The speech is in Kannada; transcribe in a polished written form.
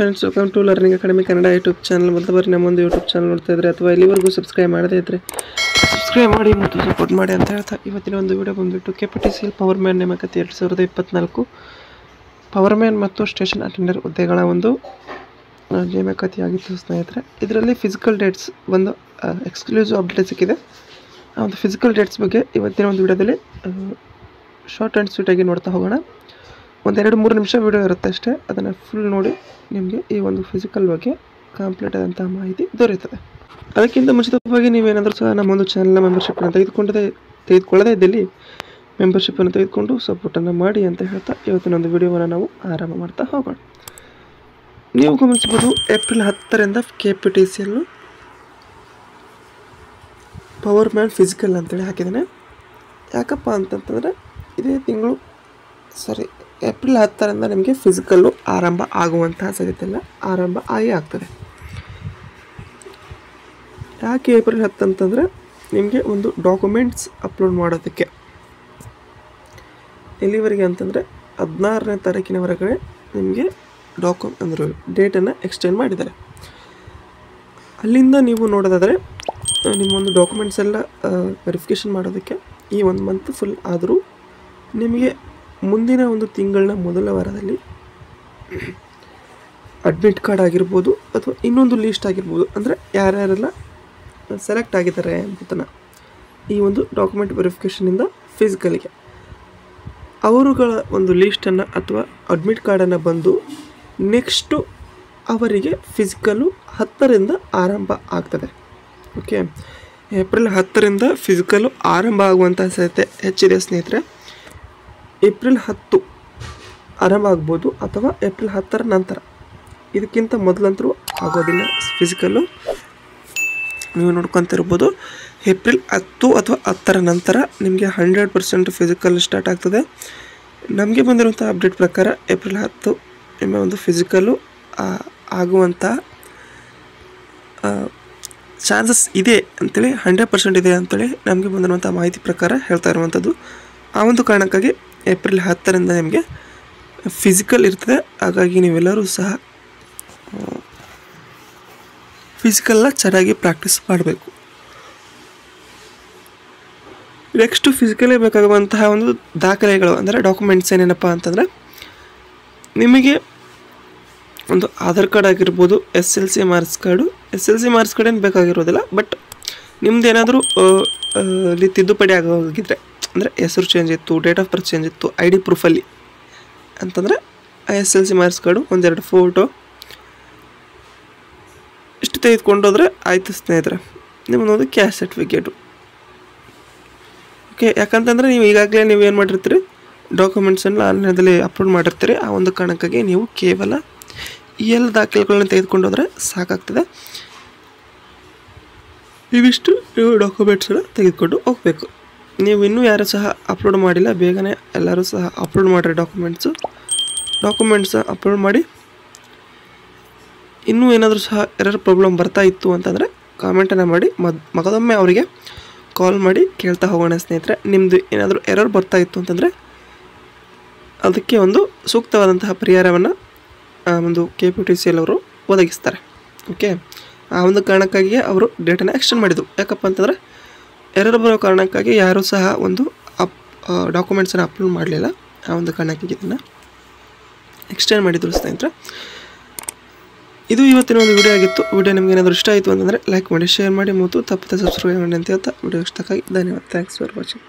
Friends, welcome to Learning Academy Kannada YouTube channel. ಮೊದಲ ಬಾರಿ ನಮ್ಮೊಂದು ಯೂಟ್ಯೂಬ್ ಚಾನಲ್ ನೋಡ್ತಾ ಇದ್ದರೆ ಅಥವಾ ಇಲ್ಲಿವರೆಗೂ ಸಬ್ಸ್ಕ್ರೈಬ್ ಮಾಡದೇ ಇದ್ದರೆ ಸಬ್ಸ್ಕ್ರೈಬ್ ಮಾಡಿ ಮತ್ತು ಸಪೋರ್ಟ್ ಮಾಡಿ ಅಂತ ಹೇಳ್ತಾ ಇವತ್ತಿನ ಒಂದು ವಿಡಿಯೋ ಬಂದುಬಿಟ್ಟು KPTCL ಪವರ್ ಮ್ಯಾನ್ ನೇಮಕಾತಿ 2024 ಪವರ್ ಮ್ಯಾನ್ ಮತ್ತು ಸ್ಟೇಷನ್ ಅಟೆಂಡರ್ ಹುದ್ದೆಗಳ ಒಂದು ನೇಮಕಾತಿಯಾಗಿತ್ತು ಸ್ನೇಹಿತರೆ. ಇದರಲ್ಲಿ ಫಿಸಿಕಲ್ ಡೇಟ್ಸ್ ಒಂದು ಎಕ್ಸ್ಕ್ಲೂಸಿವ್ ಅಪ್ಡೇಟ್ ಸಿಕ್ಕಿದೆ. ಆ ಒಂದು ಫಿಸಿಕಲ್ ಡೇಟ್ಸ್ ಬಗ್ಗೆ ಇವತ್ತಿನ ಒಂದು ವಿಡಿಯೋದಲ್ಲಿ ಶಾರ್ಟ್ ಆ್ಯಂಡ್ ಸ್ವೀಟಾಗಿ ನೋಡ್ತಾ ಹೋಗೋಣ. ಒಂದು 2-3 ನಿಮಿಷ ವಿಡಿಯೋ ಇರುತ್ತೆ ಅಷ್ಟೇ. ಅದನ್ನು ಫುಲ್ ನೋಡಿ ನಿಮಗೆ ಈ ಒಂದು ಫಿಸಿಕಲ್ ಬಗ್ಗೆ ಕಂಪ್ಲೀಟ್ ಆದಂಥ ಮಾಹಿತಿ ದೊರೆಯುತ್ತದೆ. ಅದಕ್ಕಿಂತ ಮುಂಚಿತವಾಗಿ ನೀವೇನಾದರೂ ಸಹ ನಮ್ಮೊಂದು ಚಾನಲ್ನ ಮೆಂಬರ್ಶಿಪ್ಪನ್ನು ತೆಗೆದುಕೊಳ್ಳದೇ ಇದ್ದಲ್ಲಿ ಮೆಂಬರ್ಶಿಪ್ಪನ್ನು ತೆಗೆದುಕೊಂಡು ಸಪೋರ್ಟನ್ನು ಮಾಡಿ ಅಂತ ಹೇಳ್ತಾ ಇವತ್ತಿನ ಒಂದು ವಿಡಿಯೋವನ್ನು ನಾವು ಆರಂಭ ಮಾಡ್ತಾ ಹೋಗೋಣ. ನೀವು ಗಮನಿಸಬಹುದು, ಏಪ್ರಿಲ್ 10ರಿಂದ KPTCL ಪವರ್ ಮ್ಯಾನ್ ಫಿಸಿಕಲ್ ಅಂತೇಳಿ ಹಾಕಿದ್ದೇನೆ. ಯಾಕಪ್ಪ ಅಂತಂತಂದರೆ ಇದೇ ತಿಂಗಳು ಏಪ್ರಿಲ್ 10ರಿಂದ ನಿಮಗೆ ಫಿಸಿಕಲ್ಲು ಆರಂಭ ಆಗುವಂತಹ ಸಾಧ್ಯತೆ ಇಲ್ಲ, ಆರಂಭ ಆಗ್ತದೆ. ಯಾಕೆ ಏಪ್ರಿಲ್ 10 ಅಂತಂದರೆ ನಿಮಗೆ ಒಂದು ಡಾಕ್ಯುಮೆಂಟ್ಸ್ ಅಪ್ಲೋಡ್ ಮಾಡೋದಕ್ಕೆ ಎಲ್ಲಿವರೆಗೆ ಅಂತಂದರೆ 16ನೇ ತಾರೀಕಿನವರೆಗೆ ನಿಮಗೆ ಅಂದರೆ ಡೇಟನ್ನು ಎಕ್ಸ್ಟೆಂಡ್ ಮಾಡಿದ್ದಾರೆ. ಅಲ್ಲಿಂದ ನೀವು ನೋಡೋದಾದರೆ ನಿಮ್ಮೊಂದು ಡಾಕ್ಯುಮೆಂಟ್ಸ್ ಎಲ್ಲ ವೆರಿಫಿಕೇಷನ್ ಮಾಡೋದಕ್ಕೆ ಈ 1 ಮಂತ್ ಫುಲ್ ಆದರೂ ನಿಮಗೆ ಮುಂದಿನ ಒಂದು ತಿಂಗಳ ಮೊದಲ ವಾರದಲ್ಲಿ ಅಡ್ಮಿಟ್ ಕಾರ್ಡ್ ಆಗಿರ್ಬೋದು ಅಥವಾ ಇನ್ನೊಂದು ಲೀಸ್ಟ್ ಆಗಿರ್ಬೋದು, ಅಂದರೆ ಯಾರ್ಯಾರೆಲ್ಲ ಸೆಲೆಕ್ಟ್ ಆಗಿದ್ದಾರೆ ಅಂತನ ಈ ಒಂದು ಡಾಕ್ಯುಮೆಂಟ್ ವೆರಿಫಿಕೇಷನಿಂದ ಫಿಸಿಕಲ್ಗೆ ಅವರುಗಳ ಒಂದು ಲೀಸ್ಟನ್ನು ಅಥವಾ ಅಡ್ಮಿಟ್ ಕಾರ್ಡನ್ನು ಬಂದು ನೆಕ್ಸ್ಟು ಅವರಿಗೆ ಫಿಸಿಕಲ್ಲು 10ರಿಂದ ಆರಂಭ ಆಗ್ತದೆ. ಓಕೆ, ಏಪ್ರಿಲ್ 10ರಿಂದ ಫಿಸಿಕಲ್ಲು ಆರಂಭ ಆಗುವಂಥ ಸಾಧ್ಯತೆ ಹೆಚ್ಚಿದೆ ಸ್ನೇಹಿತರೆ. ಏಪ್ರಿಲ್ 10 ಆರಂಭ ಆಗ್ಬೋದು ಅಥವಾ ಏಪ್ರಿಲ್ 10ರ ನಂತರ, ಇದಕ್ಕಿಂತ ಮೊದಲಂತರೂ ಆಗೋದಿಲ್ಲ ಫಿಸಿಕಲ್ಲು. ನೀವು ನೋಡ್ಕೊತಿರ್ಬೋದು, ಏಪ್ರಿಲ್ 10 ಅಥವಾ 10ರ ನಂತರ ನಿಮಗೆ 100% ಫಿಸಿಕಲ್ ಸ್ಟಾರ್ಟ್ ಆಗ್ತದೆ. ನಮಗೆ ಬಂದಿರುವಂಥ ಅಪ್ಡೇಟ್ ಪ್ರಕಾರ ಏಪ್ರಿಲ್ 10 ನಿಮ್ಮ ಒಂದು ಫಿಸಿಕಲ್ಲು ಆಗುವಂಥ ಚಾನ್ಸಸ್ ಇದೆ ಅಂಥೇಳಿ 100% ಇದೆ ಅಂಥೇಳಿ ನಮಗೆ ಬಂದಿರುವಂಥ ಮಾಹಿತಿ ಪ್ರಕಾರ ಹೇಳ್ತಾ ಇರುವಂಥದ್ದು. ಆ ಒಂದು ಕಾರಣಕ್ಕಾಗಿ ಏಪ್ರಿಲ್ 10ರಿಂದ ನಿಮಗೆ ಫಿಸಿಕಲ್ ಇರ್ತದೆ. ಹಾಗಾಗಿ ನೀವೆಲ್ಲರೂ ಸಹ ಫಿಸಿಕಲ್ನ ಚೆನ್ನಾಗಿ ಪ್ರಾಕ್ಟೀಸ್ ಮಾಡಬೇಕು. ನೆಕ್ಸ್ಟು ಫಿಸಿಕಲೇ ಬೇಕಾಗುವಂತಹ ಒಂದು ದಾಖಲೆಗಳು ಅಂದರೆ ಡಾಕ್ಯುಮೆಂಟ್ಸ್ ಏನೇನಪ್ಪ ಅಂತಂದರೆ, ನಿಮಗೆ ಒಂದು ಆಧಾರ್ ಕಾರ್ಡ್ ಆಗಿರ್ಬೋದು, SLC ಮಾರ್ಕ್ಸ್ ಕಾರ್ಡ್ ಏನು ಬೇಕಾಗಿರೋದಿಲ್ಲ. ಬಟ್ ನಿಮ್ದು ಏನಾದರೂ ಅಲ್ಲಿ ತಿದ್ದುಪಡಿ ಆಗೋಗಿದ್ರೆ, ಅಂದರೆ ಹೆಸರು ಚೇಂಜ್ ಇತ್ತು, ಡೇಟ್ ಆಫ್ ಬರ್ತ್ ಚೇಂಜ್ ಇತ್ತು, ID ಪ್ರೂಫಲ್ಲಿ ಅಂತಂದರೆ SLC ಮಾರ್ಕ್ಸ್ ಕಾರ್ಡು, 1-2 ಫೋಟೋ ಇಷ್ಟು ತೆಗೆದುಕೊಂಡೋದ್ರೆ ಆಯಿತು ಸ್ನೇಹಿತರೆ. ನಿಮ್ಮದೊಂದು ಕ್ಯಾಸ್ಟ್ ಸರ್ಟಿಫಿಕೇಟು. ಓಕೆ, ಯಾಕಂತಂದರೆ ನೀವು ಈಗಾಗಲೇ ನೀವು ಏನು ಮಾಡಿರ್ತೀರಿ, ಡಾಕ್ಯುಮೆಂಟ್ಸನ್ನು ಆನ್ಲೈನಲ್ಲಿ ಅಪ್ಲೋಡ್ ಮಾಡಿರ್ತೀರಿ. ಆ ಒಂದು ಕಾರಣಕ್ಕಾಗಿ ನೀವು ಕೇವಲ ಈ ಎಲ್ಲ ದಾಖಲೆಗಳನ್ನ ತೆಗೆದುಕೊಂಡೋದ್ರೆ ಸಾಕಾಗ್ತದೆ. ಇವಿಷ್ಟು ನೀವು ಡಾಕ್ಯುಮೆಂಟ್ಸನ್ನು ತೆಗೆದುಕೊಂಡು ಹೋಗಬೇಕು. ನೀವು ಇನ್ನೂ ಯಾರು ಸಹ ಅಪ್ಲೋಡ್ ಮಾಡಿಲ್ಲ, ಬೇಗನೆ ಎಲ್ಲರೂ ಸಹ ಅಪ್ಲೋಡ್ ಮಾಡಿರಿ ಡಾಕ್ಯುಮೆಂಟ್ಸ್ ಅಪ್ಲೋಡ್ ಮಾಡಿ. ಇನ್ನೂ ಏನಾದರೂ ಸಹ ಎರರ್ ಪ್ರಾಬ್ಲಮ್ ಬರ್ತಾ ಇತ್ತು ಅಂತಂದರೆ ಕಾಮೆಂಟನ್ನು ಮಾಡಿ ಮಗದೊಮ್ಮೆ ಅವರಿಗೆ ಕಾಲ್ ಮಾಡಿ ಕೇಳ್ತಾ ಹೋಗೋಣ ಸ್ನೇಹಿತರೆ. ನಿಮ್ಮದು ಏನಾದರೂ ಎರರ್ ಬರ್ತಾ ಇತ್ತು ಅಂತಂದರೆ ಅದಕ್ಕೆ ಒಂದು ಸೂಕ್ತವಾದಂತಹ ಪರಿಹಾರವನ್ನು ಒಂದು KPTCL ಅವರು ಒದಗಿಸ್ತಾರೆ. ಓಕೆ, ಆ ಒಂದು ಕಾರಣಕ್ಕಾಗಿ ಅವರು ಡೇಟನ್ನು ಎಕ್ಸ್ಟೆಂಡ್ ಮಾಡಿದರು. ಯಾಕಪ್ಪ ಅಂತಂದರೆ ಎರರ್ ಬರೋ ಕಾರಣಕ್ಕಾಗಿ ಯಾರೂ ಸಹ ಒಂದು ಡಾಕ್ಯುಮೆಂಟ್ಸನ್ನು ಅಪ್ಲೋಡ್ ಮಾಡಲಿಲ್ಲ. ಆ ಒಂದು ಕಾರಣಕ್ಕಾಗಿ ಇದನ್ನು ಎಕ್ಸ್ಟೆಂಡ್ ಮಾಡಿದರು ಸ್ನೇಹಿತರೆ. ಇದು ಇವತ್ತಿನ ಒಂದು ವಿಡಿಯೋ ಆಗಿತ್ತು. ವಿಡಿಯೋ ನಿಮಗೆ ಏನಾದರೂ ಇಷ್ಟ ಆಯಿತು ಅಂತಂದರೆ ಲೈಕ್ ಮಾಡಿ, ಶೇರ್ ಮಾಡಿ ಮತ್ತು ತಪ್ಪದೆ ಸಬ್ಸ್ಕ್ರೈಬ್ ಮಾಡಿ ಅಂತ ಹೇಳ್ತಾ ವಿಡಿಯೋ ಇಷ್ಟಕ್ಕಾಗಿ ಧನ್ಯವಾದ. Thanks for watching.